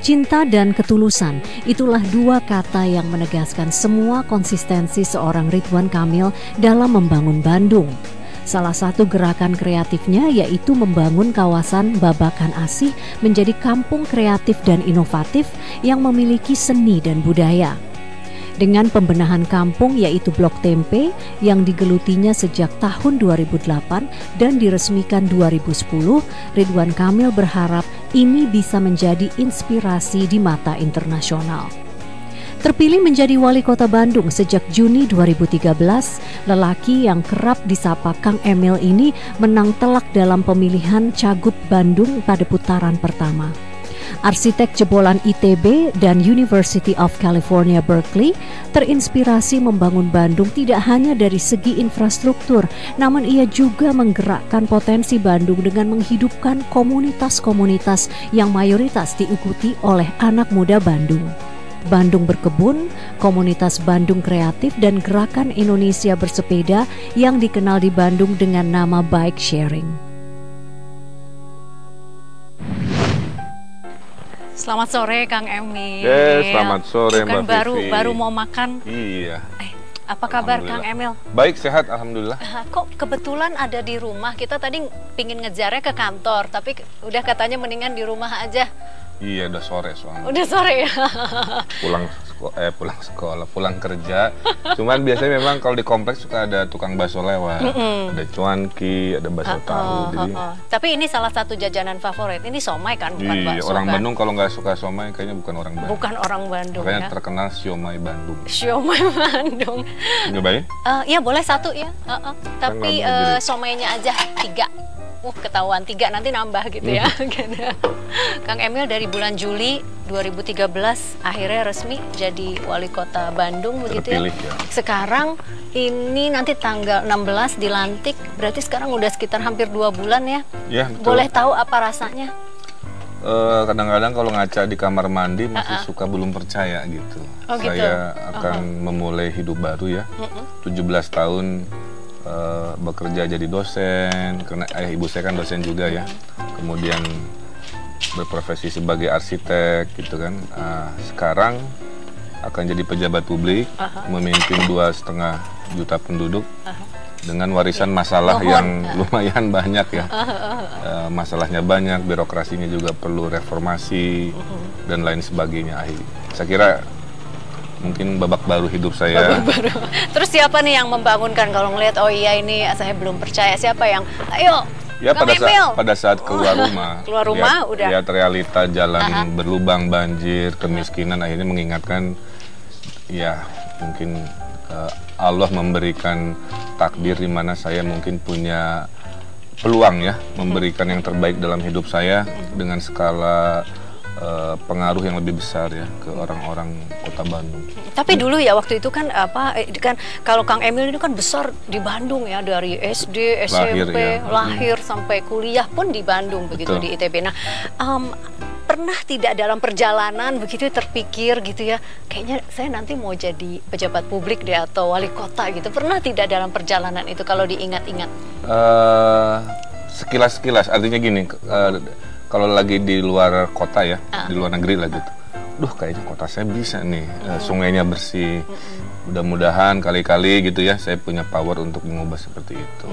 Cinta dan ketulusan, itulah dua kata yang menegaskan semua konsistensi seorang Ridwan Kamil dalam membangun Bandung. Salah satu gerakan kreatifnya yaitu membangun kawasan Babakan Asih menjadi kampung kreatif dan inovatif yang memiliki seni dan budaya. Dengan pembenahan kampung yaitu Blok Tempe yang digelutinya sejak tahun 2008 dan diresmikan 2010, Ridwan Kamil berharap ini bisa menjadi inspirasi di mata internasional. Terpilih menjadi wali kota Bandung sejak Juni 2013, lelaki yang kerap disapa Kang Emil ini menang telak dalam pemilihan Cagup Bandung pada putaran pertama. Arsitek jebolan ITB dan University of California Berkeley terinspirasi membangun Bandung tidak hanya dari segi infrastruktur, namun ia juga menggerakkan potensi Bandung dengan menghidupkan komunitas-komunitas yang mayoritas diikuti oleh anak muda Bandung. Bandung Berkebun, komunitas Bandung Kreatif, dan gerakan Indonesia Bersepeda yang dikenal di Bandung dengan nama bike sharing. Selamat sore Kang Emil. Selamat sore Mbak Vivi. Baru mau makan. Iya. Apa kabar Kang Emil? Baik, sehat alhamdulillah. Kok kebetulan ada di rumah? Kita tadi pingin ngejarnya ke kantor, tapi udah katanya mendingan di rumah aja. Iya, udah sore soalnya. Udah sore ya? Pulang kerja. Cuman biasanya memang kalau di kompleks suka ada tukang bakso lewat. Ada cuanki, ada bakso tahu. Tapi ini salah satu jajanan favorit. Ini somai kan, bukan bakso. Orang kan? Bandung kalau nggak suka somai kayaknya bukan orang Bandung. Bukan orang Bandung. Makanya ya? terkenal siomay Bandung. Siomay Bandung. Nyobain? Ya boleh satu ya. Tapi somainya aja 3. Ketahuan 3 nanti nambah gitu ya. Kang Emil dari bulan Juli 2013 akhirnya resmi jadi wali kota Bandung begitu ya. Sekarang ini nanti tanggal 16 dilantik, berarti sekarang udah sekitar hampir 2 bulan ya. Iya, betul. Boleh tahu apa rasanya? Kadang-kadang kalau ngaca di kamar mandi masih suka belum percaya gitu. Saya akan memulai hidup baru ya. 17 tahun bekerja jadi dosen, karena ibu saya kan dosen juga ya. Kemudian berprofesi sebagai arsitek gitu kan. Sekarang akan jadi pejabat publik, memimpin 2,5 juta penduduk dengan warisan masalah yang lumayan banyak ya. Masalahnya banyak, birokrasinya juga perlu reformasi dan lain sebagainya. Saya kira mungkin babak baru hidup saya. Terus siapa nih yang membangunkan kalau ngelihat oh iya ini saya belum percaya, siapa yang ayo ya pada saat keluar rumah lihat realita jalan berlubang, banjir, kemiskinan, akhirnya mengingatkan ya mungkin Allah memberikan takdir di mana saya mungkin punya peluang ya memberikan yang terbaik dalam hidup saya dengan skala pengaruh yang lebih besar ya ke orang-orang kota Bandung. Tapi dulu ya waktu itu kan kalau Kang Emil itu kan besar di Bandung ya, dari SD, SMP, lahir sampai kuliah pun di Bandung begitu. Betul. Di ITB. Nah, pernah tidak dalam perjalanan begitu terpikir gitu ya, kayaknya saya nanti mau jadi pejabat publik deh atau wali kota gitu. Pernah tidak dalam perjalanan itu kalau diingat-ingat? Sekilas-sekilas, artinya gini. Kalau lagi di luar kota ya, di luar negeri lah gitu. Duh, kayaknya kota saya bisa nih, sungainya bersih. Mudah-mudahan kali-kali gitu ya, saya punya power untuk mengubah seperti itu.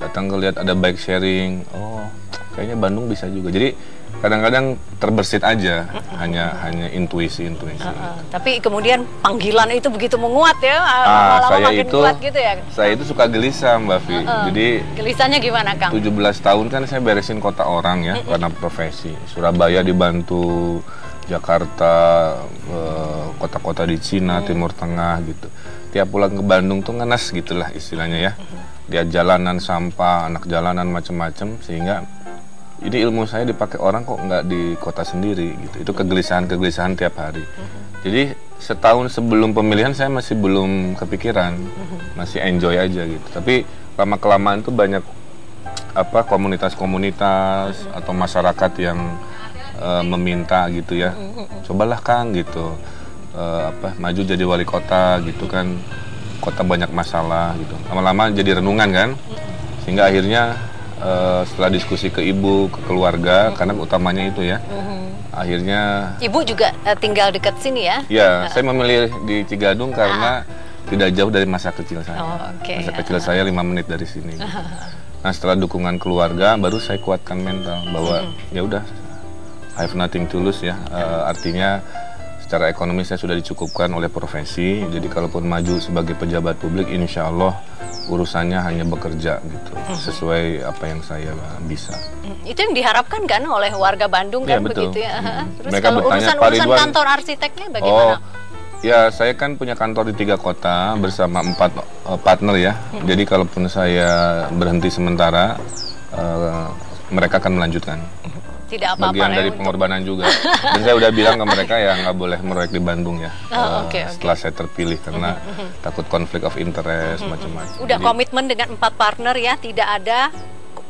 Datang lihat ada bike sharing, oh kayaknya Bandung bisa juga. Jadi kadang-kadang terbersit aja, hanya intuisi. Tapi kemudian panggilan itu begitu menguat ya, saya makin itu kuat gitu ya. Saya itu suka gelisah Mbak Vi. Jadi gelisahnya gimana Kang? 17 tahun kan saya beresin kota orang ya, karena profesi. Surabaya dibantu, Jakarta, kota-kota di Cina, Timur Tengah gitu. Tiap pulang ke Bandung tuh ngenes gitulah istilahnya ya. Lihat jalanan sampah, anak jalanan macem-macem, sehingga ini ilmu saya dipakai orang kok nggak di kota sendiri gitu. Itu kegelisahan tiap hari. Jadi setahun sebelum pemilihan saya masih belum kepikiran, masih enjoy aja gitu. Tapi lama-kelamaan tuh banyak komunitas-komunitas atau masyarakat yang meminta gitu ya. Cobalah Kang gitu, maju jadi wali kota gitu kan. Kota banyak masalah gitu. Lama-lama jadi renungan kan, sehingga akhirnya setelah diskusi ke ibu, ke keluarga, karena utamanya itu ya. Akhirnya. Ibu juga tinggal dekat sini ya? Ya, saya memilih di Cigadung karena tidak jauh dari masa kecil saya. Masa kecil saya 5 menit dari sini. Nah, setelah dukungan keluarga, baru saya kuatkan mental bahwa ya udah, I have nothing to lose ya. Artinya secara ekonomi saya sudah dicukupkan oleh profesi. Jadi kalaupun maju sebagai pejabat publik, insya Allah urusannya hanya bekerja gitu, sesuai apa yang saya bisa. Itu yang diharapkan kan oleh warga Bandung kan, betul. Begitu ya. Terus Mereka kalau bertanya, urusan kantor arsiteknya bagaimana? Ya, saya kan punya kantor di 3 kota bersama 4 partner ya. Jadi kalaupun saya berhenti sementara, mereka akan melanjutkan. Tidak apa-apa. Bagian dari pengorbanan juga. Dan saya udah bilang ke mereka ya nggak boleh proyek di Bandung ya. Setelah saya terpilih karena takut konflik of interest macam-macam. Udah komitmen dengan 4 partner ya, tidak ada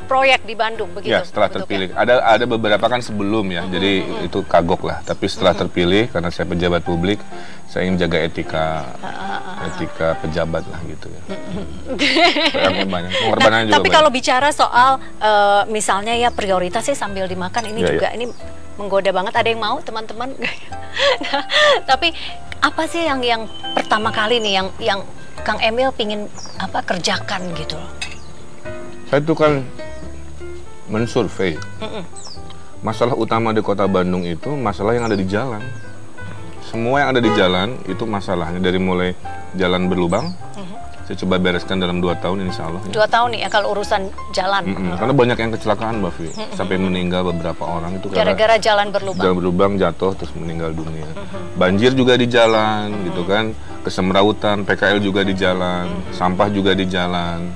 proyek di Bandung begitu. Ya, setelah terpilih. Ada beberapa kan sebelum ya. Jadi itu kagok lah. Tapi setelah terpilih karena saya pejabat publik, saya ingin jaga etika pejabat lah gitu ya. Banyak pengorbanan juga. Tapi kalau bicara soal misalnya ya prioritas sih sambil dimakan ini juga ini menggoda banget. Ada yang mau teman-teman? Nah, tapi apa sih yang pertama kali nih yang Kang Emil pingin kerjakan gitu loh? Saya tuh kan mensurvei. Masalah utama di kota Bandung itu masalah yang ada di jalan. Semua yang ada di jalan itu masalahnya, dari mulai jalan berlubang. Saya coba bereskan dalam 2 tahun insya Allah. 2 tahun nih ya kalau urusan jalan. Karena banyak yang kecelakaan Mbak Vi, sampai meninggal beberapa orang itu gara-gara jalan berlubang. Jalan berlubang jatuh terus meninggal dunia. Banjir juga di jalan gitu kan, kesemrautan, PKL juga di jalan, sampah juga di jalan,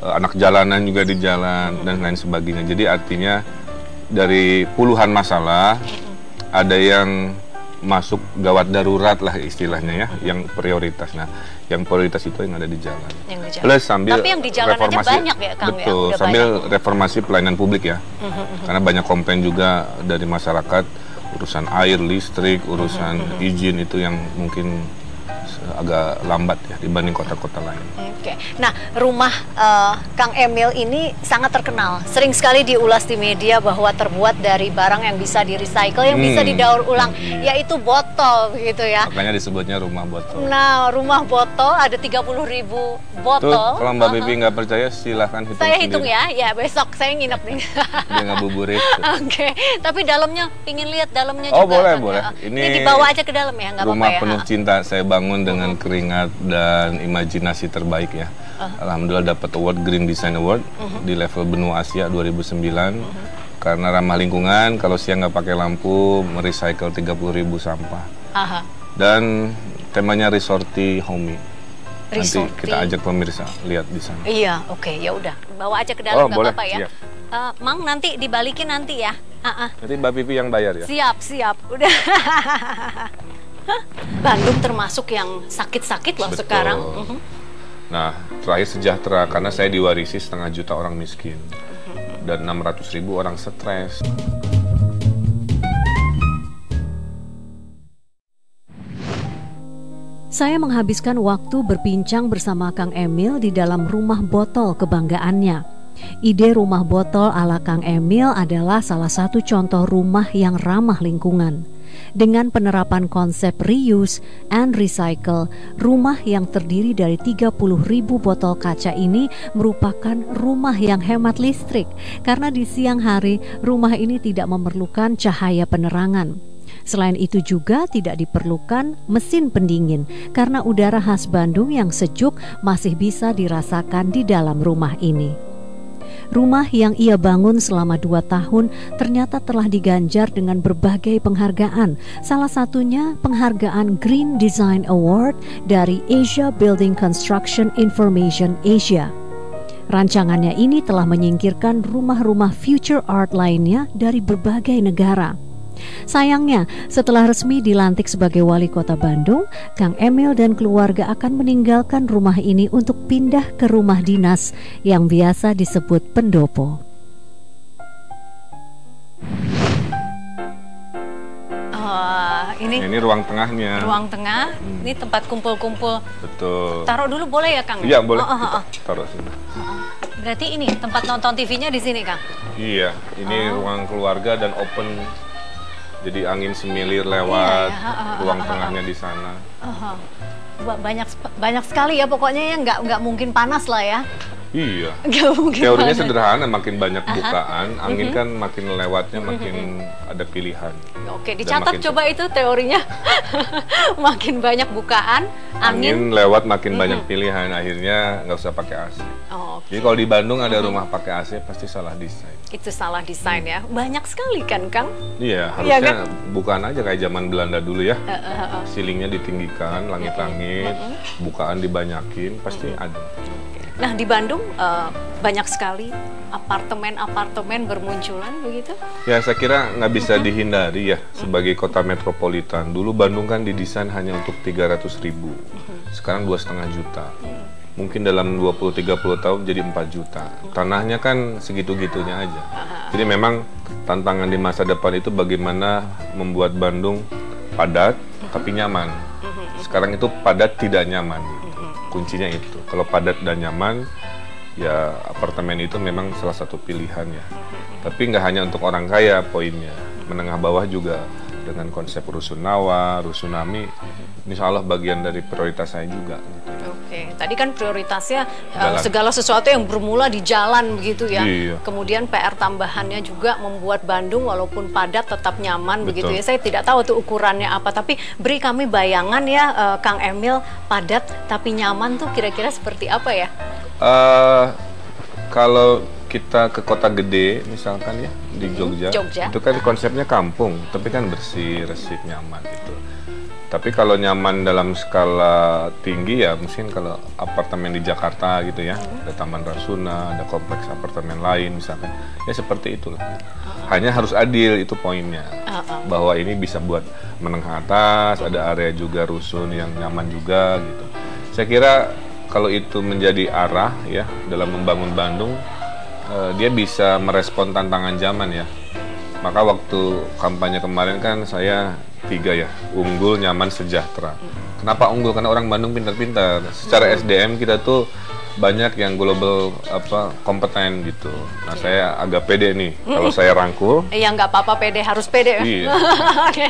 anak jalanan juga di jalan dan lain sebagainya. Jadi artinya dari puluhan masalah ada yang masuk gawat darurat lah istilahnya ya, yang prioritas. Nah, yang prioritas itu yang ada di jalan. Plus sambil tapi yang di jalan reformasi, aja banyak ya Kang. Betul, ya? Sambil reformasi pelayanan publik ya. Karena banyak komplain juga dari masyarakat urusan air, listrik, urusan izin itu yang mungkin agak lambat ya dibanding kota-kota lain. Oke. Nah, rumah Kang Emil ini sangat terkenal. Sering sekali diulas di media bahwa terbuat dari barang yang bisa di-recycle, yang bisa didaur ulang, yaitu botol gitu ya. Makanya disebutnya rumah botol. Nah, rumah botol ada 30.000 botol. Tuh, kalau Mbak Bibi nggak percaya silahkan hitung saya sendiri. Hitung ya, besok saya nginep nih. Dia ngabuburit. Oke, tapi dalamnya, pingin lihat dalamnya juga. Oh boleh, kan? boleh. Ini dibawa aja ke dalam ya, nggak apa-apa ya. Rumah penuh cinta saya bangun dengan keringat dan imajinasi terbaik ya. Alhamdulillah dapat award Green Design Award di level benua Asia 2009 karena ramah lingkungan. Kalau siang nggak pakai lampu, merecycle 30.000 sampah. Dan temanya Resorty Homey. Nanti kita ajak pemirsa lihat di sana. Iya, oke, ya udah bawa aja ke dalam, nggak apa-apa ya. Mang nanti dibalikin nanti ya. Nanti Mbak Pipi yang bayar ya. Siap, udah. Bandung termasuk yang sakit-sakit loh. Betul. Sekarang. Nah, terakhir sejahtera karena saya diwarisi 500.000 orang miskin dan 600.000 orang stres. Saya menghabiskan waktu berbincang bersama Kang Emil di dalam rumah botol kebanggaannya. Ide rumah botol ala Kang Emil adalah salah satu contoh rumah yang ramah lingkungan. Dengan penerapan konsep reuse and recycle, rumah yang terdiri dari 30.000 botol kaca ini merupakan rumah yang hemat listrik karena di siang hari rumah ini tidak memerlukan cahaya penerangan. Selain itu juga tidak diperlukan mesin pendingin karena udara khas Bandung yang sejuk masih bisa dirasakan di dalam rumah ini. Rumah yang ia bangun selama 2 tahun ternyata telah diganjar dengan berbagai penghargaan. Salah satunya penghargaan Green Design Award dari Asia Building Construction Information Asia. Rancangannya ini telah menyingkirkan rumah-rumah future art lainnya dari berbagai negara. Sayangnya, setelah resmi dilantik sebagai wali kota Bandung, Kang Emil dan keluarga akan meninggalkan rumah ini untuk pindah ke rumah dinas yang biasa disebut pendopo. Ini ruang tengahnya. Ruang tengah, ini tempat kumpul-kumpul. Betul. Taruh dulu boleh ya Kang? Iya boleh. Taruh sini. Berarti ini tempat nonton TV-nya di sini, Kang? Iya, ini ruang keluarga dan open. Jadi angin semilir lewat, ruang tengahnya di sana. Banyak sekali ya, pokoknya ya nggak mungkin panas lah ya. Iya. Teorinya panas. Sederhana, makin banyak bukaan, angin kan makin lewatnya makin ada pilihan. Oke, dicatat coba itu teorinya. Makin banyak bukaan, angin lewat makin banyak pilihan, akhirnya nggak usah pakai AC. Jadi kalau di Bandung ada rumah pakai AC pasti salah desain. Itu salah desain ya. Banyak sekali kan, Kang? Iya, harusnya bukaan aja kayak zaman Belanda dulu ya. Silingnya ditinggikan, langit-langit, bukaan dibanyakin, pasti ada. Nah, di Bandung banyak sekali apartemen-apartemen bermunculan begitu? Ya, saya kira nggak bisa dihindari ya sebagai kota metropolitan. Dulu Bandung kan didesain hanya untuk 300.000, sekarang 2,5 juta. Mungkin dalam 20-30 tahun jadi 4 juta. Tanahnya kan segitu-gitunya aja. Jadi memang tantangan di masa depan itu bagaimana membuat Bandung padat tapi nyaman. Sekarang itu padat tidak nyaman. Kuncinya itu. Kalau padat dan nyaman, ya apartemen itu memang salah satu pilihan ya. Tapi nggak hanya untuk orang kaya poinnya. Menengah bawah juga dengan konsep rusunawa, rusunami, insya Allah bagian dari prioritas saya juga. Oke, tadi kan prioritasnya segala sesuatu yang bermula di jalan begitu ya. Iya. Kemudian PR tambahannya juga membuat Bandung walaupun padat tetap nyaman. Betul. Begitu ya. Saya tidak tahu tuh ukurannya apa, tapi beri kami bayangan ya, Kang Emil, padat tapi nyaman tuh kira-kira seperti apa ya? Kalau kita ke kota gede misalkan ya di Jogja, itu kan konsepnya kampung, tapi kan bersih, resik, nyaman gitu. Tapi kalau nyaman dalam skala tinggi ya mungkin kalau apartemen di Jakarta gitu ya, ada Taman Rasuna, ada kompleks apartemen lain misalkan, ya seperti itulah. Hanya harus adil, itu poinnya, bahwa ini bisa buat menengah atas, ada area juga rusun yang nyaman juga gitu. Saya kira kalau itu menjadi arah ya dalam membangun Bandung, dia bisa merespon tantangan zaman ya. Maka waktu kampanye kemarin kan saya 3 ya, unggul, nyaman, sejahtera. Kenapa unggul? Karena orang Bandung pintar-pintar. Secara SDM kita tuh banyak yang global kompeten gitu. Nah saya agak pede nih kalau saya rangkul. Iya nggak apa-apa pede, harus pede. Iya.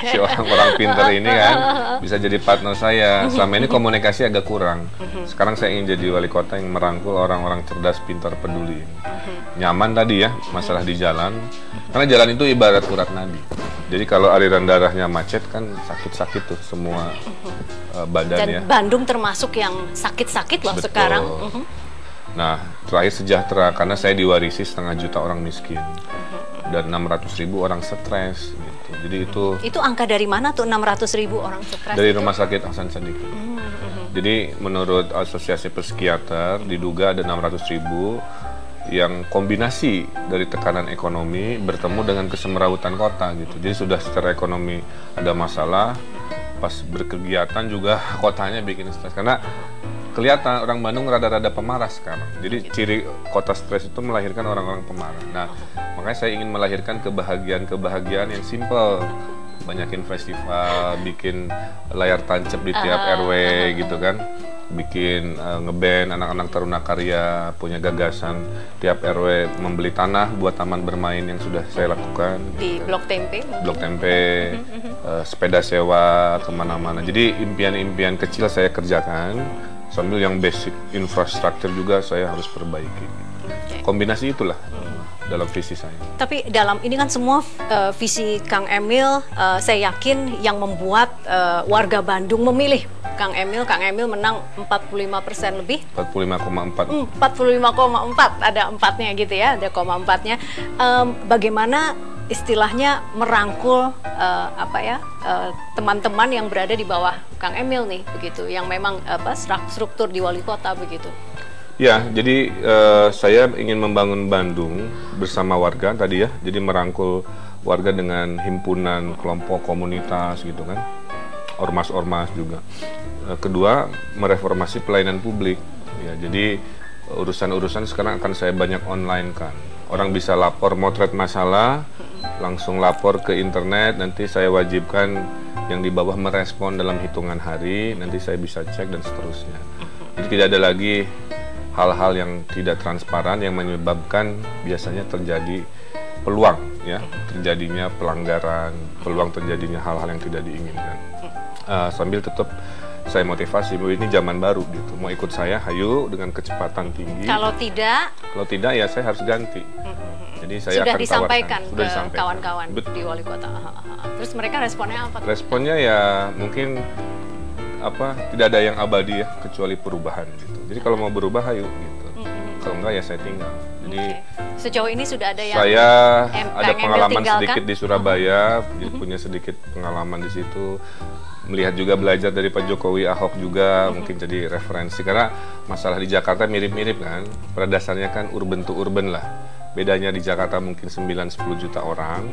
Si orang-orang pintar ini kan bisa jadi partner saya. Selama ini komunikasi agak kurang. Sekarang saya ingin jadi wali kota yang merangkul orang-orang cerdas, pintar, peduli. Nyaman tadi ya, masalah di jalan. Karena jalan itu ibarat urat nadi. Jadi kalau aliran darahnya macet kan sakit-sakit tuh semua badannya. Dan Bandung termasuk yang sakit-sakit loh. Betul. Sekarang. Nah, terakhir sejahtera karena saya diwarisi 500 juta orang miskin dan 600.000 orang stres gitu. Jadi itu angka dari mana tuh 600.000 orang stres? Dari Rumah Sakit Hasan Sadikin. Jadi menurut Asosiasi Psikiater diduga ada 600.000 yang kombinasi dari tekanan ekonomi bertemu dengan kesemerawutan kota gitu. Jadi sudah secara ekonomi ada masalah, pas berkegiatan juga kotanya bikin stres karena kelihatan orang Bandung rada-rada pemarah sekarang. Jadi ciri kota stres itu melahirkan orang-orang pemarah. Nah, makanya saya ingin melahirkan kebahagiaan yang simple. Banyakin festival, bikin layar tancap di tiap RW gitu kan. Bikin ngeband anak-anak Taruna Karya, punya gagasan tiap RW membeli tanah buat taman bermain yang sudah saya lakukan di gitu. Blok Tempe, sepeda sewa kemana-mana. Jadi impian-impian kecil saya kerjakan sambil yang basic infrastruktur juga saya harus perbaiki. Kombinasi itulah dalam visi saya. Tapi dalam ini kan semua visi Kang Emil, saya yakin yang membuat warga Bandung memilih Kang Emil menang 45% lebih. 45,4. 45,4, ada 4-nya gitu ya, ada 4-nya. Bagaimana istilahnya merangkul teman-teman yang berada di bawah Kang Emil nih begitu, yang memang struktur di wali kota begitu. Ya, jadi saya ingin membangun Bandung bersama warga tadi ya. Jadi merangkul warga dengan himpunan, kelompok, komunitas gitu kan. Ormas-ormas juga. Kedua, mereformasi pelayanan publik. Ya, jadi urusan-urusan sekarang akan saya banyak online kan. Orang bisa lapor motret masalah, langsung lapor ke internet, nanti saya wajibkan yang di bawah merespon dalam hitungan hari, nanti saya bisa cek dan seterusnya. Jadi tidak ada lagi hal-hal yang tidak transparan yang menyebabkan biasanya terjadi peluang ya, terjadinya pelanggaran, peluang terjadinya hal-hal yang tidak diinginkan. Sambil tetap saya motivasi, bahwa ini zaman baru gitu. Mau ikut saya, hayu dengan kecepatan tinggi. Kalau tidak ya saya harus ganti. Jadi saya sudah akan disampaikan tawarkan. ke kawan-kawan di wali kota. Terus mereka responnya apa? Responnya ya mungkin tidak ada yang abadi ya, kecuali perubahan gitu. Jadi kalau mau berubah, hayu gitu. Kalau enggak ya saya tinggal. Jadi sejauh ini sudah ada yang saya ada pengalaman tinggalkan? sedikit di Surabaya, punya sedikit pengalaman di situ. Melihat juga, belajar dari Pak Jokowi, Ahok juga mungkin jadi referensi, karena masalah di Jakarta mirip-mirip kan, pada dasarnya kan urban to urban lah. Bedanya di Jakarta mungkin 9-10 juta orang,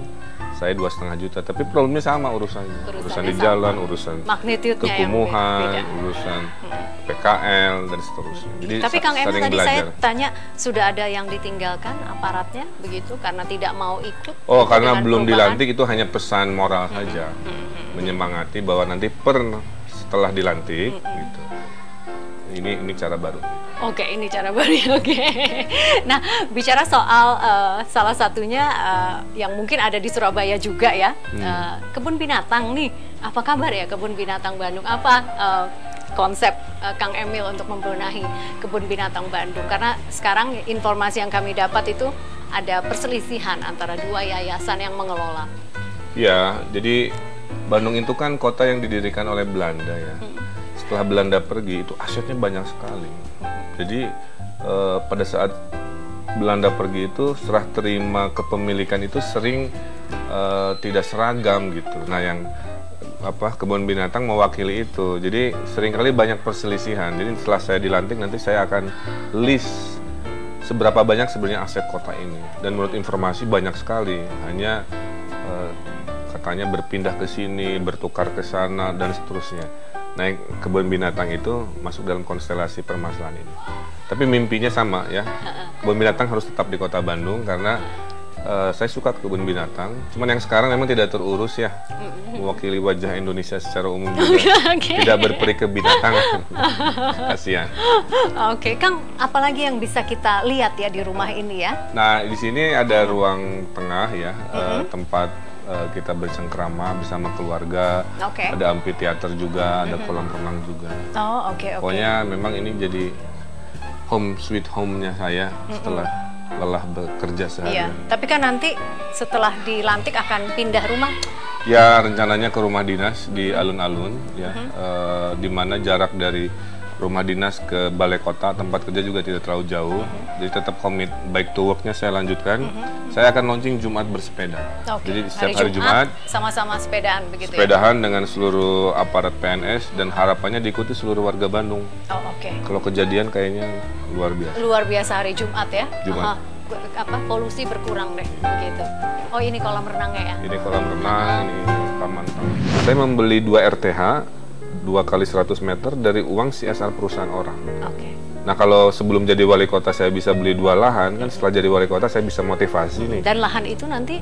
saya 2,5 juta, tapi problemnya sama urusannya di jalan, urusan kekumuhan, urusan PKL dan seterusnya. Jadi tapi Kang Emil tadi belajar. Saya tanya, sudah ada yang ditinggalkan aparatnya begitu karena tidak mau ikut? Oh, karena belum dilantik, itu hanya pesan moral saja, menyemangati bahwa nanti setelah dilantik gitu. Ini cara baru. Oke, ini cara baru. Oke. Nah, bicara soal salah satunya yang mungkin ada di Surabaya juga ya, kebun binatang nih. Apa kabar ya kebun binatang Bandung? Apa konsep Kang Emil untuk membenahi kebun binatang Bandung? Karena sekarang informasi yang kami dapat itu ada perselisihan antara dua yayasan yang mengelola. Ya, jadi Bandung itu kan kota yang didirikan oleh Belanda ya. Setelah Belanda pergi, itu asetnya banyak sekali. Jadi pada saat Belanda pergi itu, serah terima kepemilikan itu sering tidak seragam gitu. Nah, yang kebun binatang mewakili itu. Jadi seringkali banyak perselisihan. Jadi setelah saya dilantik, nanti saya akan list seberapa banyak sebenarnya aset kota ini. Dan menurut informasi banyak sekali. Hanya katanya berpindah ke sini, bertukar ke sana, dan seterusnya. Nah, kebun binatang itu masuk dalam konstelasi permasalahan ini. Tapi mimpinya sama ya, kebun binatang harus tetap di kota Bandung karena saya suka kebun binatang. Cuman yang sekarang memang tidak terurus ya, mewakili wajah Indonesia secara umum juga tidak berperi ke binatang. Kasihan. Oke, Kang, apalagi yang bisa kita lihat ya di rumah ini ya? Nah, di sini ada ruang tengah ya, tempat kita bercengkrama bersama keluarga, ada amphitheater juga, ada kolam renang juga. Oh, oke. Pokoknya memang ini jadi home sweet home-nya saya setelah lelah bekerja seharian. Iya, tapi kan nanti setelah dilantik akan pindah rumah? Ya, rencananya ke rumah dinas di alun-alun ya, di mana jarak dari rumah dinas ke balai kota tempat kerja juga tidak terlalu jauh. Jadi tetap komit baik to work-nya saya lanjutkan. Saya akan launching Jumat bersepeda. Jadi setiap hari Jumat sama-sama sepedaan begitu sepedahan dengan seluruh aparat PNS dan harapannya diikuti seluruh warga Bandung. Oh, oke. Kalau kejadian kayaknya luar biasa. Luar biasa hari Jumat ya. Jumat. Polusi berkurang deh begitu. Oh, ini kolam renangnya ya. Ini kolam renang, ini taman. Saya membeli 2 RTH 2 kali 100 meter dari uang CSR perusahaan orang. Oke. Nah, kalau sebelum jadi wali kota saya bisa beli 2 lahan, kan setelah jadi wali kota saya bisa motivasi nih. Dan lahan itu nanti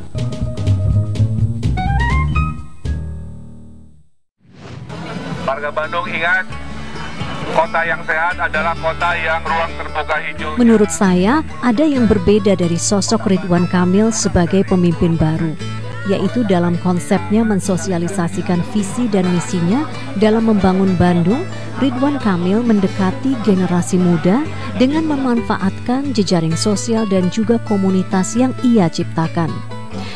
warga Bandung ingat, kota yang sehat adalah kota yang ruang terbuka hijau. Menurut saya, ada yang berbeda dari sosok Ridwan Kamil sebagai pemimpin baru, yaitu dalam konsepnya mensosialisasikan visi dan misinya dalam membangun Bandung. Ridwan Kamil mendekati generasi muda dengan memanfaatkan jejaring sosial dan juga komunitas yang ia ciptakan.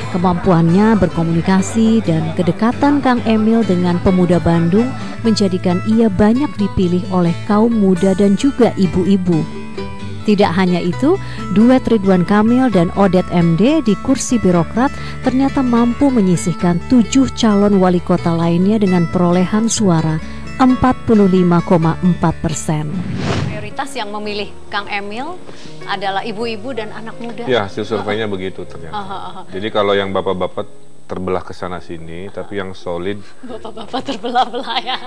Kemampuannya berkomunikasi dan kedekatan Kang Emil dengan pemuda Bandung menjadikan ia banyak dipilih oleh kaum muda dan juga ibu-ibu. Tidak hanya itu, duet Ridwan Kamil dan Odet MD di kursi birokrat ternyata mampu menyisihkan 7 calon wali kota lainnya dengan perolehan suara 45,4%. Mayoritas yang memilih Kang Emil adalah ibu-ibu dan anak muda. Ya, hasil surveinya begitu ternyata. Jadi kalau yang bapak-bapak terbelah ke sana sini, tapi yang solid. Bapak-bapak terbelah-belah ya.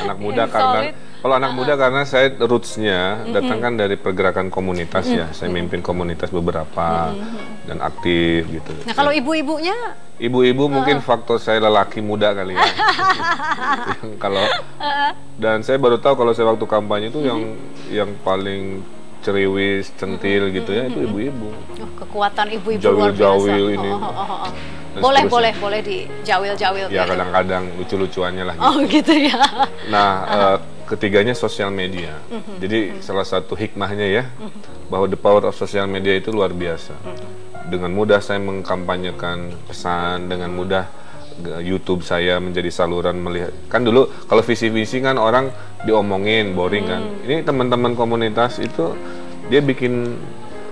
Anak muda karena kalau anak muda karena saya rootsnya datang kan dari pergerakan komunitas ya. Saya mimpin komunitas beberapa dan aktif gitu. Nah kalau ibu-ibunya? Ibu-ibu mungkin faktor saya lelaki muda kali ya. Kalau dan saya baru tahu kalau saya waktu kampanye itu yang paling ceriwis, centil gitu ya itu ibu-ibu. Oh, kekuatan ibu-ibu luar biasa. Jawil-jawil ini. Boleh dijawil-jawil. Ya kadang-kadang lucu-lucuannya lah. Gitu. Oh gitu ya. Nah ketiganya sosial media. Jadi salah satu hikmahnya ya bahwa the power of social media itu luar biasa. Dengan mudah saya mengkampanyekan pesan, dengan mudah YouTube saya menjadi saluran melihat. Kan dulu kalau visi-visi kan orang diomongin, boring kan. Ini teman-teman komunitas itu dia bikin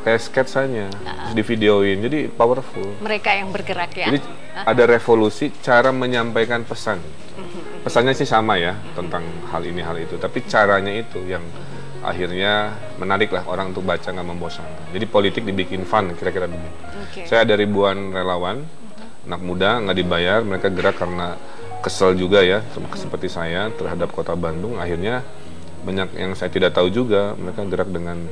kayak sketsanya, terus di videoin, jadi powerful. Mereka yang bergerak ya. Jadi ada revolusi cara menyampaikan pesan. Pesannya sih sama ya tentang hal ini hal itu, tapi caranya itu yang akhirnya menarik lah orang untuk baca, nggak membosankan. Jadi politik dibikin fun kira-kira begitu. Saya ada ribuan relawan, anak muda nggak dibayar, mereka gerak karena kesel juga ya, seperti saya terhadap kota Bandung. Akhirnya banyak yang saya tidak tahu juga, mereka gerak dengan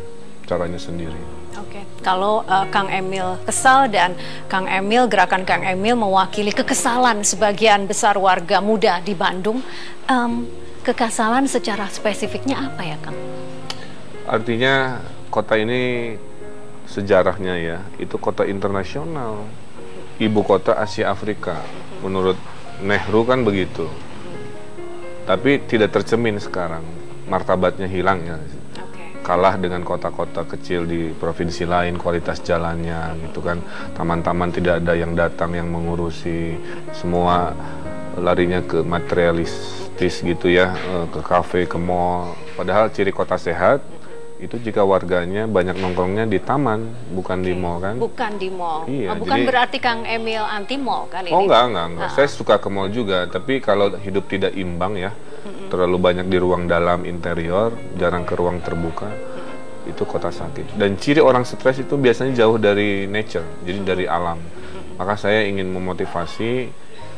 caranya sendiri. Oke, kalau Kang Emil kesal dan Kang Emil, gerakan Kang Emil mewakili kekesalan sebagian besar warga muda di Bandung, kekesalan secara spesifiknya apa ya Kang? Artinya kota ini sejarahnya ya, itu kota internasional, ibu kota Asia Afrika, menurut Nehru kan begitu. Tapi tidak tercermin sekarang, martabatnya hilang ya. Kalah dengan kota-kota kecil di provinsi lain, kualitas jalannya gitu kan, taman-taman tidak ada yang datang yang mengurusi, semua larinya ke materialistis gitu ya, ke kafe, ke mall. Padahal ciri kota sehat itu jika warganya banyak nongkrongnya di taman, bukan di mall kan? Bukan di mall. Iya, bukan jadi, berarti Kang Emil anti mall kan ini? Oh enggak. Saya suka ke mall juga, tapi kalau hidup tidak imbang ya, terlalu banyak di ruang dalam interior, jarang ke ruang terbuka, itu kota sakit. Dan ciri orang stres itu biasanya jauh dari nature, jadi dari alam. Maka saya ingin memotivasi,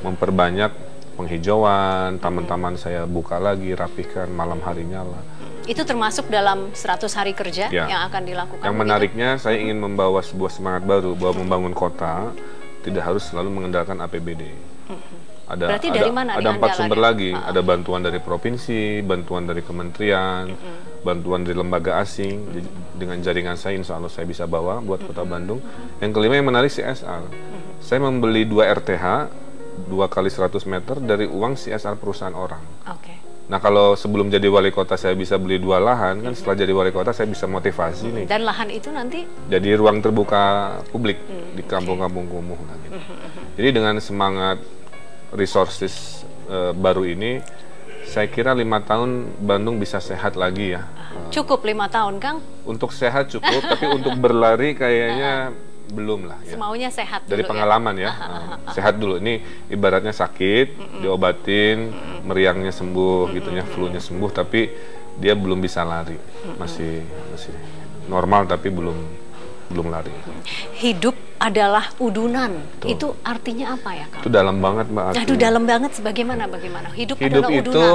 memperbanyak penghijauan, taman-taman saya buka lagi, rapihkan, malam hari nyala. Itu termasuk dalam 100 hari kerja ya, yang akan dilakukan? Yang menariknya saya ingin membawa sebuah semangat baru, bahwa membangun kota tidak harus selalu mengandalkan APBD. Berarti dari mana ada 4 sumber lagi, ada bantuan dari provinsi, bantuan dari kementerian, bantuan dari lembaga asing. Dengan jaringan saya insya Allah saya bisa bawa buat kota Bandung. Yang kelima yang menarik CSR. Saya membeli 2 RTH 2 kali 100 meter dari uang CSR perusahaan orang. Nah kalau sebelum jadi wali kota saya bisa beli 2 lahan, kan setelah jadi wali kota saya bisa motivasi nih. Dan lahan itu nanti? Jadi ruang terbuka publik di kampung-kampung kumuh. Gitu. Jadi dengan semangat resources baru ini, saya kira 5 tahun Bandung bisa sehat lagi ya. Cukup 5 tahun Kang? Untuk sehat cukup, tapi untuk berlari kayaknya belum lah ya. Semaunya sehat dari dulu pengalaman ya. Sehat dulu. Ini ibaratnya sakit, diobatin, meriangnya sembuh gitunya, flu-nya sembuh, tapi dia belum bisa lari. Masih normal tapi belum lari. Hidup adalah udunan. Tuh. Itu artinya apa ya, Kang? Itu dalam banget, Mbak. Aduh, dalam banget. Bagaimana? Hidup adalah udunan. Itu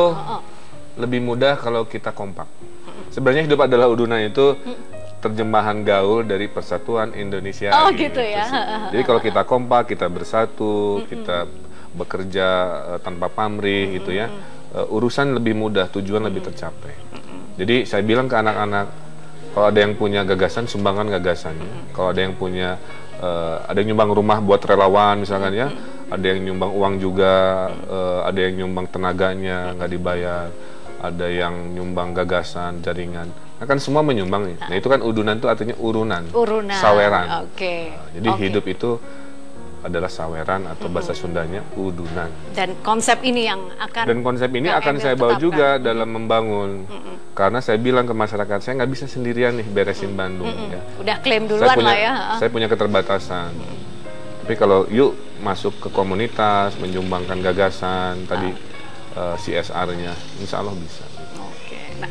lebih mudah kalau kita kompak. Sebenarnya hidup adalah udunan itu terjemahan gaul dari Persatuan Indonesia. Oh gitu ya. Jadi kalau kita kompak, kita bersatu, kita bekerja tanpa pamrih gitu ya, urusan lebih mudah, tujuan lebih tercapai. Jadi saya bilang ke anak-anak, kalau ada yang punya gagasan, sumbangkan gagasannya. Kalau ada yang punya, ada yang nyumbang rumah buat relawan misalkan ya, ada yang nyumbang uang juga, ada yang nyumbang tenaganya nggak dibayar, ada yang nyumbang gagasan, jaringan. Nah, kan semua menyumbang nih. Nah itu kan udunan itu artinya urunan. Saweran. Jadi hidup itu adalah saweran atau bahasa Sundanya udunan. Dan konsep ini yang akan saya bawa juga dalam membangun. Karena saya bilang ke masyarakat, saya nggak bisa sendirian nih beresin Bandung. Ya. Udah klaim duluan lah ya. Saya punya keterbatasan. Tapi kalau yuk masuk ke komunitas, menyumbangkan gagasan, tadi CSR-nya, insya Allah bisa.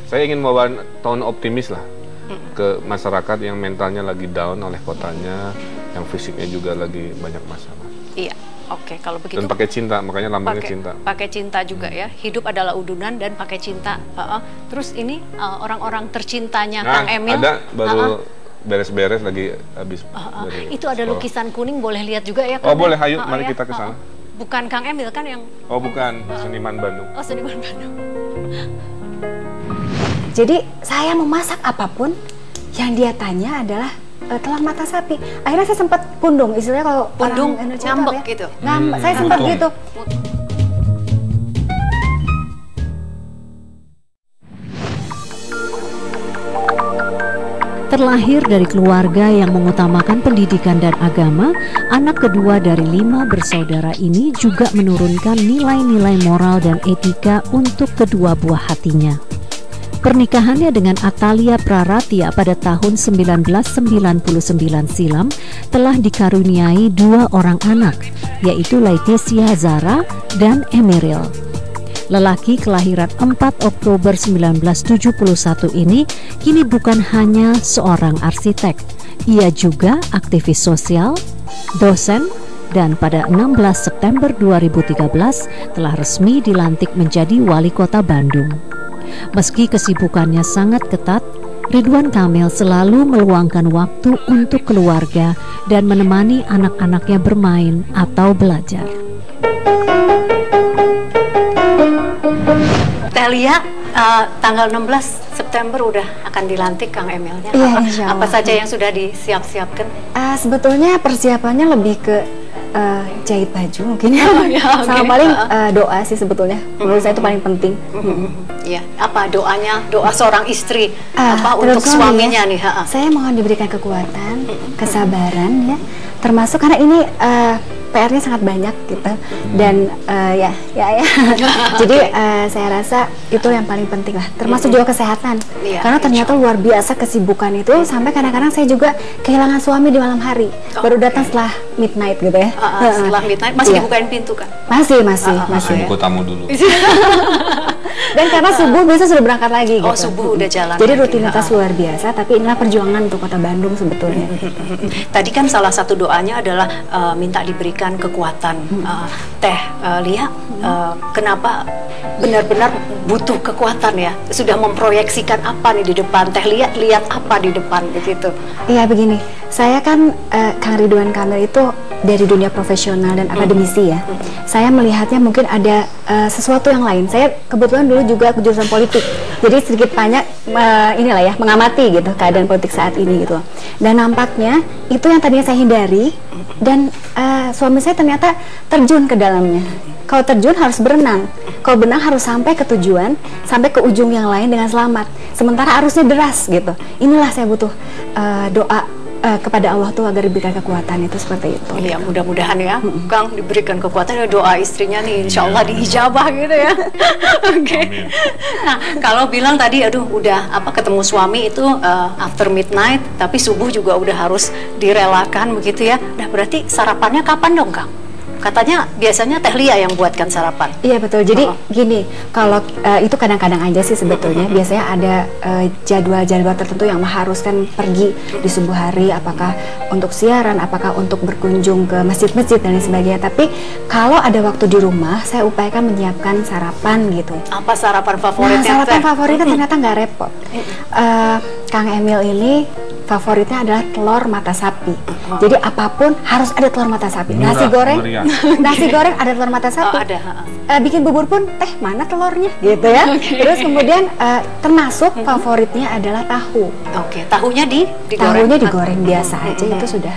Saya ingin membawa tone optimis lah ke masyarakat yang mentalnya lagi down oleh kotanya, yang fisiknya juga lagi banyak masalah. Iya. Oke, kalau begitu. Dan pakai cinta, makanya lambangnya cinta. Pakai cinta juga ya. Hidup adalah udunan dan pakai cinta. Terus ini orang-orang tercintanya Kang Emil. Ada baru beres-beres lagi habis. Itu ada lukisan kuning, boleh lihat juga ya? Oh boleh, ayo mari kita ke sana. Bukan Kang Emil kan yang? Oh bukan, seniman Bandung. Oh seniman Bandung. Jadi saya memasak apapun, yang dia tanya adalah telur mata sapi. Akhirnya saya sempat pundung, istilahnya kalau pundung ngambek ya, gitu. Saya sempat gitu. Terlahir dari keluarga yang mengutamakan pendidikan dan agama, anak kedua dari 5 bersaudara ini juga menurunkan nilai-nilai moral dan etika untuk kedua buah hatinya. Pernikahannya dengan Atalia Praratia pada tahun 1999 silam telah dikaruniai 2 orang anak, yaitu Laetitia Zara dan Emeril. Lelaki kelahiran 4 Oktober 1971 ini kini bukan hanya seorang arsitek, ia juga aktivis sosial, dosen, dan pada 16 September 2013 telah resmi dilantik menjadi wali kota Bandung. Meski kesibukannya sangat ketat, Ridwan Kamil selalu meluangkan waktu untuk keluarga dan menemani anak-anaknya bermain atau belajar. Telia, tanggal 16 September udah akan dilantik Kang Emilnya. Iya, apa saja yang sudah disiap-siapkan? Sebetulnya persiapannya lebih ke jahit baju mungkin ya. Sama paling doa sih sebetulnya. Menurut saya itu paling penting. Iya, apa doanya? Doa seorang istri apa untuk suaminya nih? Saya mohon diberikan kekuatan, kesabaran ya. Termasuk karena ini PR-nya sangat banyak gitu, dan ya. Jadi saya rasa itu yang paling penting lah, termasuk juga kesehatan, karena ternyata luar biasa kesibukan itu, sampai kadang-kadang saya juga kehilangan suami di malam hari, baru datang setelah midnight gitu ya. Setelah midnight masih dibukain pintu kan? Masih. Buku tamu dulu. Dan karena subuh biasa sudah berangkat lagi gitu. Oh subuh udah jalan. Jadi rutinitas luar biasa, tapi inilah perjuangan untuk kota Bandung sebetulnya. Tadi kan salah satu doanya adalah minta diberikan kekuatan. Teh Lia, kenapa benar-benar butuh kekuatan ya? Sudah memproyeksikan apa nih di depan? Teh Lia lihat apa di depan begitu? Iya begini, saya kan Kang Ridwan Kamil itu dari dunia profesional dan akademisi ya. Saya melihatnya mungkin ada sesuatu yang lain. Saya kebetulan dulu juga jurusan politik, jadi sedikit banyak inilah ya, mengamati gitu keadaan politik saat ini gitu. Dan nampaknya itu yang tadinya saya hindari, dan suami saya ternyata terjun ke dalamnya. Kalau terjun harus berenang, kalau berenang harus sampai ke tujuan, sampai ke ujung yang lain dengan selamat. Sementara arusnya deras gitu. Inilah saya butuh doa kepada Allah tuh agar diberikan kekuatan itu, seperti itu. Iya, mudah-mudahan ya Kang diberikan kekuatan. Doa istrinya nih insya Allah diijabah gitu ya. Oke. Nah kalau bilang tadi aduh udah ketemu suami itu after midnight, tapi subuh juga udah harus direlakan begitu ya. Nah berarti sarapannya kapan dong Kang? Katanya biasanya Teh Lia yang buatkan sarapan. Iya betul. Jadi gini, kalau itu kadang-kadang aja sih sebetulnya. Biasanya ada jadwal-jadwal tertentu yang mengharuskan pergi di subuh hari, apakah untuk siaran, apakah untuk berkunjung ke masjid-masjid dan lain sebagainya. Tapi kalau ada waktu di rumah, saya upayakan menyiapkan sarapan gitu. Apa sarapan favoritnya? Nah, sarapan favoritnya ternyata nggak repot. Kang Emil ini favoritnya adalah telur mata sapi. Jadi apapun harus ada telur mata sapi. Nasi goreng ada telur mata sapi. Bikin bubur pun teh mana telurnya gitu ya. Terus kemudian termasuk favoritnya adalah tahu. Tahunya digoreng. Tahunya digoreng biasa aja, itu sudah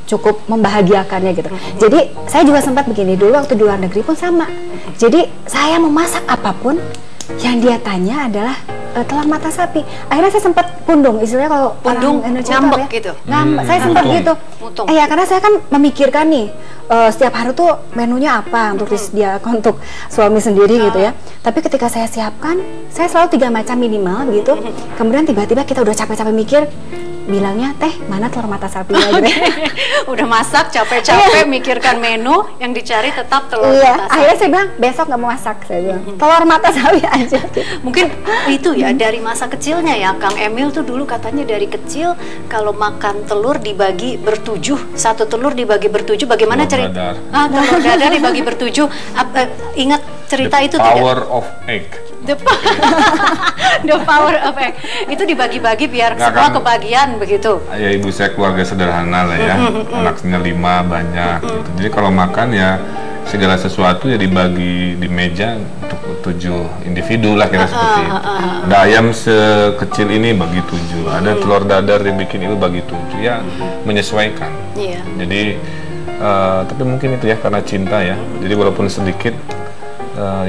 cukup membahagiakannya gitu. Jadi saya juga sempat begini dulu waktu di luar negeri pun sama. Jadi saya memasak apapun, yang dia tanya adalah telur mata sapi. Akhirnya saya sempat pundung, istilahnya kalau pundung ngambek gitu. Saya sempat gitu. Ya karena saya kan memikirkan nih setiap hari tuh menunya apa untuk disediakan untuk suami sendiri gitu ya. Tapi ketika saya siapkan, saya selalu 3 macam minimal begitu. Kemudian tiba-tiba kita udah capek-capek mikir, bilangnya, teh mana telur mata sapi gitu. Udah masak capek-capek mikirkan menu, yang dicari tetap telur mata sapi. Akhirnya saya bilang besok nggak mau masak, saya bilang telur mata sapi aja. Mungkin itu ya dari masa kecilnya ya, Kang Emil tuh dulu katanya dari kecil kalau makan telur dibagi bertujuh, satu telur dibagi bertujuh, bagaimana cerita? Telur dadar dibagi bertujuh. Ingat cerita itu tidak? Power of egg. The power of egg. Itu dibagi-bagi biar semua kebagian begitu. Ya ibu saya keluarga sederhana lah ya, anaknya 5 banyak gitu. Jadi kalau makan ya segala sesuatu ya dibagi di meja untuk 7 individu lah kira seperti itu. Ada ayam sekecil ini bagi 7, ada telur dadar dibikin itu bagi 7, ya menyesuaikan. Jadi tapi mungkin itu ya karena cinta ya. Jadi walaupun sedikit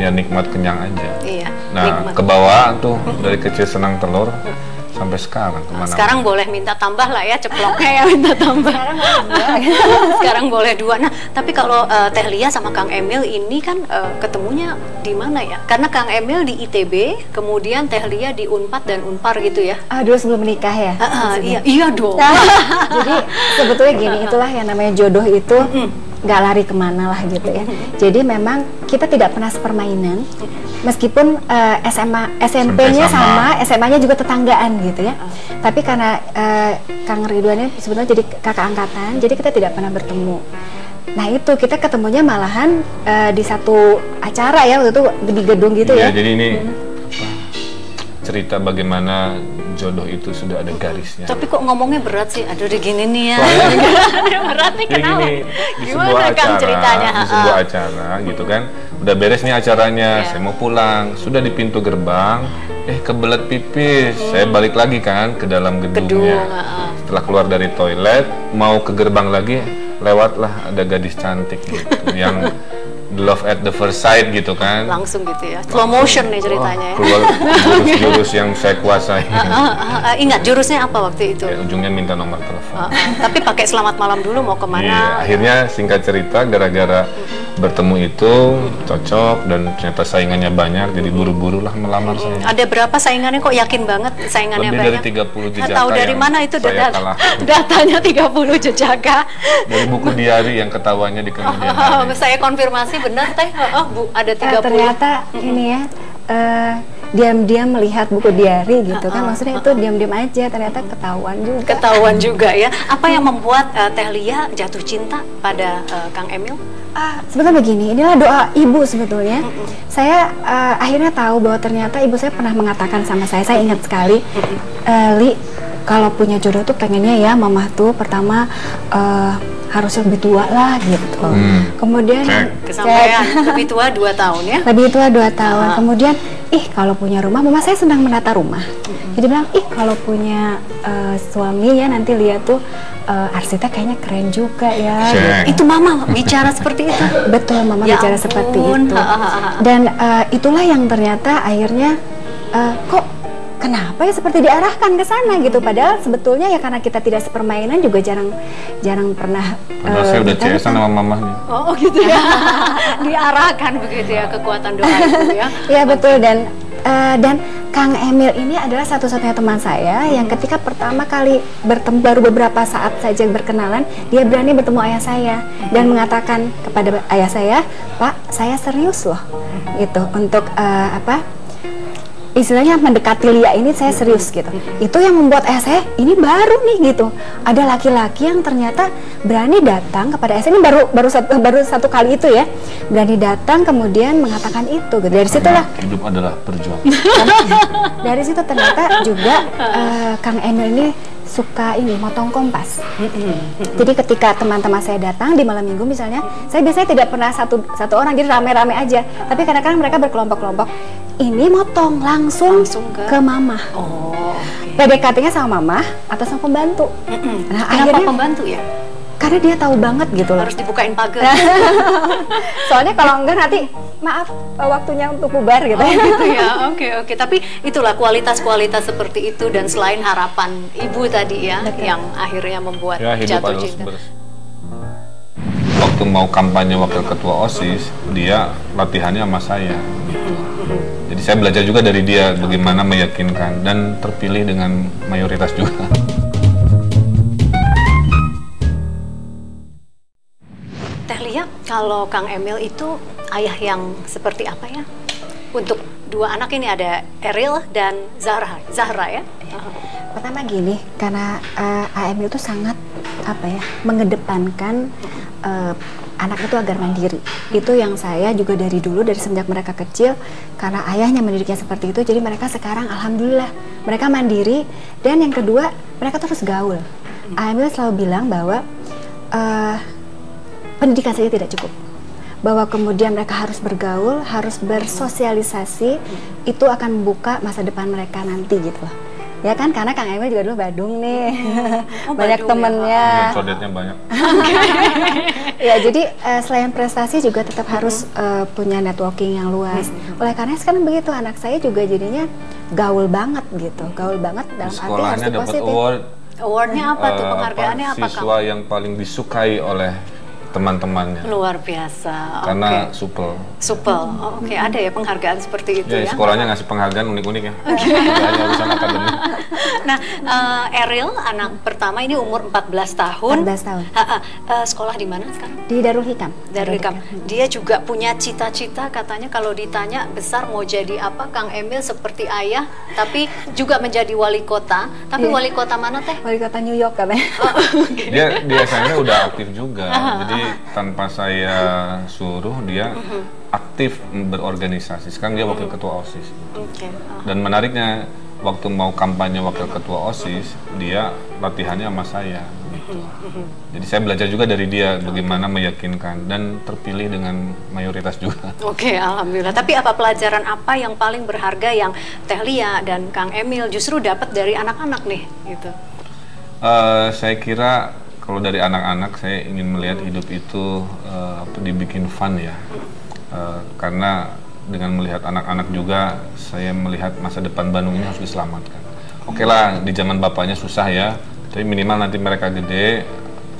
ya nikmat kenyang aja. Nah, ke bawah tuh dari kecil senang telur sampai sekarang kemana? Sekarang boleh minta tambah lah ya, ceploknya ya minta tambah. Sekarang boleh 2. Nah, tapi kalau Teh Lia sama Kang Emil ini kan ketemunya di mana ya? Karena Kang Emil di ITB, kemudian Teh Lia di Unpad dan Unpar gitu ya? Dulu sebelum menikah ya? Iya dong. Jadi sebetulnya gini, itulah yang namanya jodoh itu nggak lari kemana lah gitu ya. Jadi memang kita tidak pernah sepermainan, meskipun SMP-nya sama, SMA-nya juga tetanggaan gitu ya. Tapi karena Kang Ridwan ini sebetulnya jadi kakak angkatan, jadi kita tidak pernah bertemu. Nah itu kita ketemunya malahan di satu acara ya, waktu itu di gedung gitu ya. Jadi ini cerita bagaimana jodoh itu sudah ada garisnya. Tapi kok ngomongnya berat sih? Aduh, udah gini nih ya. Berat nih, kenapa? Gimana Kang ceritanya? Di sebuah acara gitu kan, udah beres nih acaranya, saya mau pulang, sudah di pintu gerbang, kebelet pipis, saya balik lagi kan ke dalam gedungnya. Setelah keluar dari toilet, mau ke gerbang lagi, lewatlah ada gadis cantik gitu, yang love at the first sight gitu kan. Langsung gitu ya, slow motion nih ceritanya ya. Keluar jurus yang saya kuasai. Ingat jurusnya apa waktu itu? Ujungnya minta nomor telepon. Tapi pakai selamat malam dulu, mau kemana? Akhirnya singkat cerita gara-gara bertemu itu cocok dan ternyata saingannya banyak, jadi buru-buru lah melamar saya. Ada berapa saingannya, kok yakin banget saingannya lebih banyak? Lebih dari 30 jejaka. Tahu dari mana itu datanya 30 jejaka? Dari buku diari yang ketahuannya di kemudian hari. Saya konfirmasi benar Teh, Bu, ada 30. Ternyata ini ya, diam-diam melihat buku diari gitu kan, maksudnya itu diam-diam aja, ternyata ketahuan juga ya. Apa yang membuat Teh Lia jatuh cinta pada Kang Emil? Sebetulnya begini, inilah doa ibu sebetulnya. Saya akhirnya tahu bahwa ternyata ibu saya pernah mengatakan sama saya ingat sekali, Li, kalau punya jodoh tuh pengennya ya mama tuh pertama harus lebih tua lah gitu. Kemudian kesampaian lebih tua 2 tahun ya. Lebih tua 2 tahun. Kemudian kalau punya rumah, mama saya sedang menata rumah. Jadi bilang, kalau punya suami ya nanti lihat tuh arsitek kayaknya keren juga ya. Gitu. Itu mama bicara seperti itu. Betul, mama bicara seperti itu. Dan itulah yang ternyata akhirnya kok kenapa ya seperti diarahkan ke sana gitu, padahal sebetulnya ya karena kita tidak sepermainan juga jarang pernah. Padahal saya udah CS sama mamahnya. Oh gitu ya. Diarahkan begitu ya, kekuatan doa itu ya. Iya betul, dan Kang Emil ini adalah satu-satunya teman saya yang ketika pertama kali bertemu, baru beberapa saat saja berkenalan, dia berani bertemu ayah saya dan mengatakan kepada ayah saya, Pak, saya serius loh gitu untuk istilahnya mendekati Lia ini, saya serius gitu. Itu yang membuat ayah saya ini baru nih gitu, ada laki-laki yang ternyata berani datang kepada ayah saya, ini baru satu kali itu ya, berani datang kemudian mengatakan itu gitu. Dari situlah hidup adalah perjuangan. Dari situ ternyata juga Kang Emil ini suka ini motong kompas. Jadi ketika teman-teman saya datang di malam minggu misalnya, saya biasanya tidak pernah satu orang, jadi rame-rame aja. Tapi kadang-kadang mereka berkelompok-kelompok. Ini motong langsung ke mama. PDKT-nya sama mama atau sama pembantu. Nah, akhirnya pembantu ya? Karena dia tahu banget gitu loh. Harus dibukain pagar. Soalnya kalau enggak nanti maaf waktunya untuk bubar gitu. Gitu ya. Oke. Tapi itulah kualitas-kualitas seperti itu, dan selain harapan ibu tadi ya, yang akhirnya membuat jatuh cinta. Waktu mau kampanye wakil ketua OSIS, dia latihannya sama saya. Jadi saya belajar juga dari dia bagaimana meyakinkan, dan terpilih dengan mayoritas juga. Teh Lia, kalau Kang Emil itu ayah yang seperti apa ya? Untuk dua anak ini ada Eril dan Zahra ya? Pertama gini, karena AML itu sangat mengedepankan anak itu agar mandiri. Itu yang saya juga dari dulu, dari semenjak mereka kecil, karena ayahnya mendidiknya seperti itu, jadi mereka sekarang alhamdulillah mereka mandiri. Dan yang kedua, mereka terus gaul. AML selalu bilang bahwa pendidikan saja tidak cukup, bahwa kemudian mereka harus bergaul, harus bersosialisasi, itu akan membuka masa depan mereka nanti gitu loh. Ya kan, karena Kang Emil juga dulu Badung nih, banyak temennya. Ya, saudetnya banyak. Ya, jadi selain prestasi juga tetap harus punya networking yang luas. Oleh karena sekarang begitu, anak saya juga jadinya gaul banget gitu, gaul banget dalam arti harus sekolahnya dapat positif. Awardnya apa tuh, penghargaannya apa, Kang? Siswa yang paling disukai oleh teman-temannya. Luar biasa. Karena supel. Oke. Ada ya penghargaan seperti itu ya? Sekolahnya ngasih penghargaan unik-unik ya. Tidak hanya urusan akademik. Nah, Eril, anak pertama ini umur 14 tahun. 14 tahun. Sekolah di mana sekarang? Di Darul Hikam. Darul Hikam. Dia juga punya cita-cita, katanya kalau ditanya besar mau jadi apa, Kang Emil seperti ayah, tapi juga menjadi wali kota. Tapi wali kota mana teh? Wali kota New York katanya. Dia biasanya udah aktif juga. Jadi tanpa saya suruh dia aktif berorganisasi. Sekarang dia wakil ketua OSIS. Dan menariknya, waktu mau kampanye wakil ketua OSIS, dia latihannya sama saya. Gitu. Jadi saya belajar juga dari dia bagaimana meyakinkan dan terpilih dengan mayoritas juga. Oke, alhamdulillah. Tapi apa pelajaran apa yang paling berharga yang Teh Lia dan Kang Emil justru dapat dari anak-anak nih? Gitu. Saya kira kalau dari anak-anak, saya ingin melihat hidup itu dibikin fun ya. Karena dengan melihat anak-anak juga, saya melihat masa depan Bandung ini harus diselamatkan. Oke lah, di zaman bapaknya susah ya, tapi minimal nanti mereka gede,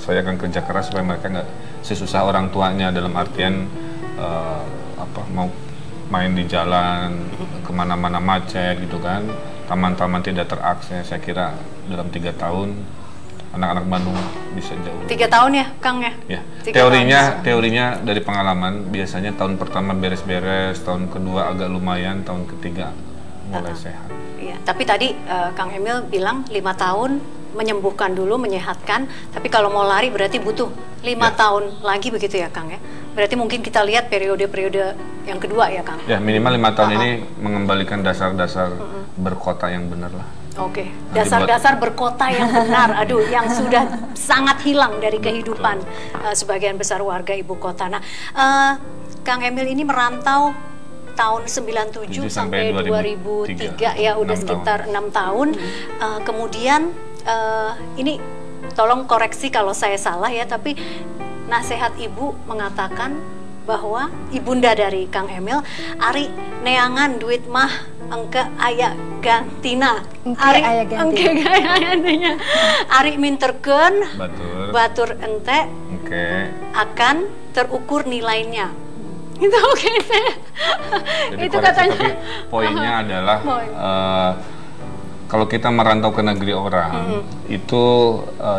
saya akan kerja keras supaya mereka nggak sesusah orang tuanya, dalam artian mau main di jalan, kemana-mana macet gitu kan, taman-taman tidak terakses. Saya kira dalam 3 tahun, anak-anak Bandung bisa jauh. 3 tahun ya, Kang ya? Ya. 3 Teorinya dari pengalaman, biasanya tahun pertama beres-beres, tahun kedua agak lumayan, tahun ketiga mulai sehat. Iya. Tapi tadi Kang Emil bilang 5 tahun menyembuhkan dulu, menyehatkan. Tapi kalau mau lari berarti butuh 5 tahun lagi begitu ya, Kang ya? Berarti mungkin kita lihat periode-periode yang kedua ya, Kang? Ya, minimal 5 tahun ini mengembalikan dasar-dasar berkota yang benar lah. Oke, dasar-dasar berkota yang benar, aduh, yang sudah sangat hilang dari kehidupan sebagian besar warga ibu kota. Nah, Kang Emil ini merantau tahun 97 sampai 2003 ya, udah sekitar 6 tahun. Kemudian ini tolong koreksi kalau saya salah ya, tapi nasihat ibu mengatakan bahwa ibunda dari Kang Emil, Ari neangan duit mah engke aya gantina. Ari gantinya. Ari minterkeun batur ente akan terukur nilainya. Itu oke. Itu katanya. Tapi poinnya adalah kalau kita merantau ke negeri orang, itu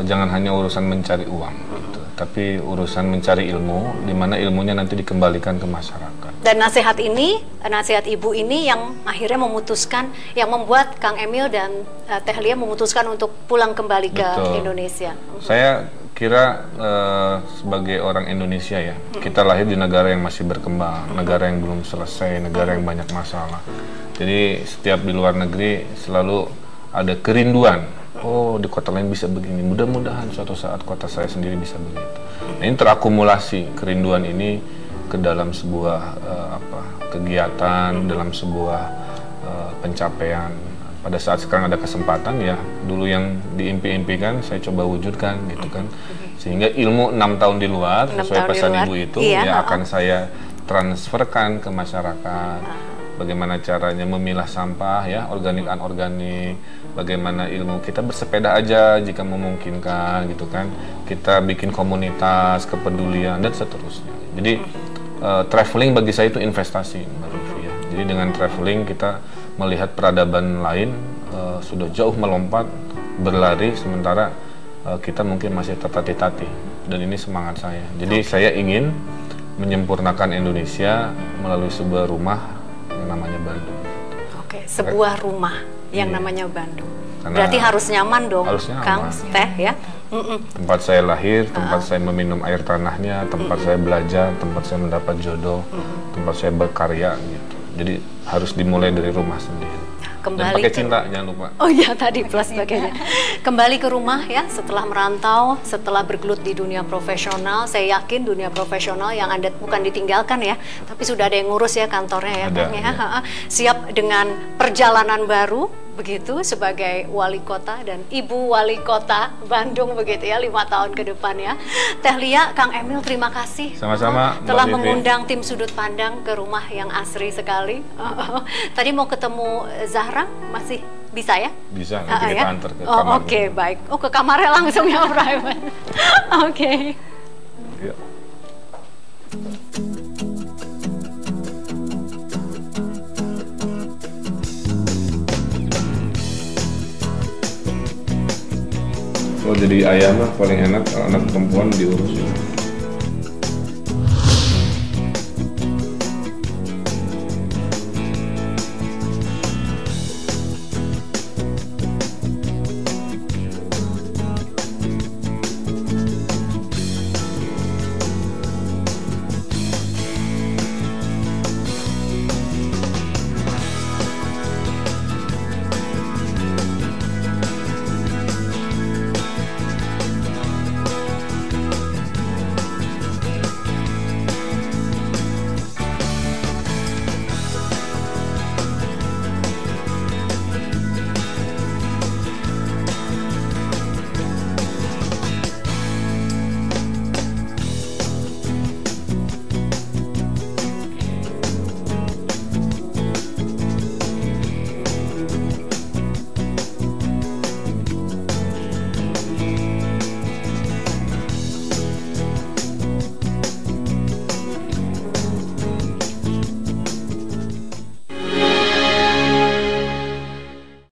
jangan hanya urusan mencari uang, gitu, tapi urusan mencari ilmu, di mana ilmunya nanti dikembalikan ke masyarakat. Dan nasihat ibu ini yang akhirnya memutuskan, yang membuat Kang Emil dan Teh Lia memutuskan untuk pulang kembali ke Indonesia. Saya kira sebagai orang Indonesia ya, kita lahir di negara yang masih berkembang, negara yang belum selesai, negara yang banyak masalah. Jadi setiap di luar negeri selalu ada kerinduan. Oh, di kota lain bisa begini. Mudah-mudahan suatu saat kota saya sendiri bisa begitu. Nah, ini terakumulasi kerinduan ini ke dalam sebuah kegiatan, dalam sebuah pencapaian. Pada saat sekarang ada kesempatan ya, dulu yang diimpi-impikan saya coba wujudkan gitu kan. Sehingga ilmu 6 tahun di luar sesuai pesan ibu itu akan saya transferkan ke masyarakat. Bagaimana caranya memilah sampah ya, organik anorganik, bagaimana ilmu kita bersepeda aja jika memungkinkan gitu kan, kita bikin komunitas, kepedulian dan seterusnya. Jadi traveling bagi saya itu investasi, Mbak Lufi ya. Jadi dengan traveling kita melihat peradaban lain sudah jauh melompat, berlari, sementara kita mungkin masih tertatih-tatih. dan ini semangat saya. Jadi saya ingin menyempurnakan Indonesia melalui sebuah rumah yang namanya Bandung. Oke, sebuah rumah yang namanya Bandung. Karena berarti harus nyaman dong, harus nyaman. Kang Teh ya. Tempat saya lahir, tempat saya meminum air tanahnya, tempat saya belajar, tempat saya mendapat jodoh, tempat saya berkarya gitu. Jadi harus dimulai dari rumah sendiri. Kembali dan pakai cinta, jangan lupa. Oh iya, tadi plus sebagainya. Kembali ke rumah ya, setelah merantau, setelah bergelut di dunia profesional, saya yakin dunia profesional yang Anda bukan ditinggalkan ya, tapi sudah ada yang ngurus ya kantornya ya, Ada, Kang ya. ya. Siap dengan perjalanan baru begitu sebagai wali kota dan ibu wali kota Bandung begitu ya, 5 tahun ke depan ya. Teh Lia, Kang Emil, terima kasih. Sama-sama, telah Mbak Vivi. mengundang tim Sudut Pandang ke rumah yang asri sekali. Tadi mau ketemu Zahra, masih bisa ya? Bisa, nanti kita ya? antar ke Oh, kamar. oke, baik. Oh, ke kamarnya langsung ya, private. Oke. Ya. Kalau jadi ayah mah paling enak kalau anak perempuan diurus.